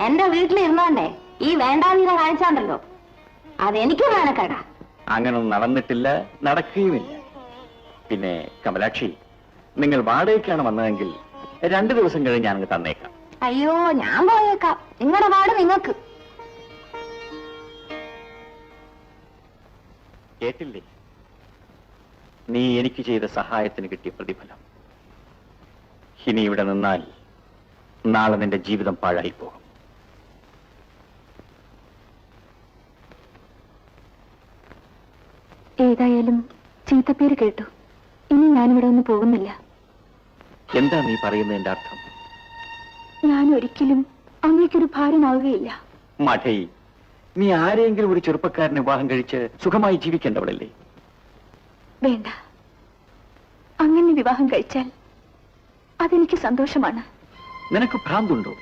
എന്റെ വീട്ടിലിരുന്നോണ്ടേ ഈ വേണ്ടാതീര കാഴ്ചണ്ടല്ലോ അതെനിക്ക് വേണക്കേടാ. അങ്ങനൊന്നും നടന്നിട്ടില്ല, നടക്കുകയുമില്ല. പിന്നെ കമലാക്ഷി, നിങ്ങൾ വാടകയ്ക്കാണ് വന്നതെങ്കിൽ 2 ദിവസം കഴിഞ്ഞ് ഞാനങ്ങ് തന്നേക്കാം. അയ്യോ, ഞാൻ പോയേക്കാം. നിങ്ങളുടെ വാട് നിങ്ങൾക്ക്. കേട്ടില്ലേ, നീ എനിക്ക് ചെയ്ത സഹായത്തിന് കിട്ടിയ പ്രതിഫലം. ഇനി ഇവിടെ നിന്നാൽ നാളെ നിന്റെ ജീവിതം പാഴായി പോകും. ഏതായാലും ചീത്തപ്പേര് കേട്ടു. ഇനി ഞാനിവിടെ ഒന്ന് പോകുന്നില്ല. എന്താ നീ പറയുന്നതിന്റെ അർത്ഥം? ഞാൻ ഒരിക്കലും അങ്ങേക്കൊരു ഭാരമാവുകയില്ല. മഠൈ, നീ ആരെങ്കിലും ഒരു ചെറുപ്പക്കാരനെ വിവാഹം കഴിച്ച് സുഖമായി ജീവിക്കേണ്ടവളല്ലേ? വേണ്ട, അങ്ങനെ വിവാഹം കഴിച്ചാൽ അതെനിക്ക് സന്തോഷമാണ്. നിനക്ക് ഭ്രാന്തുണ്ടോ?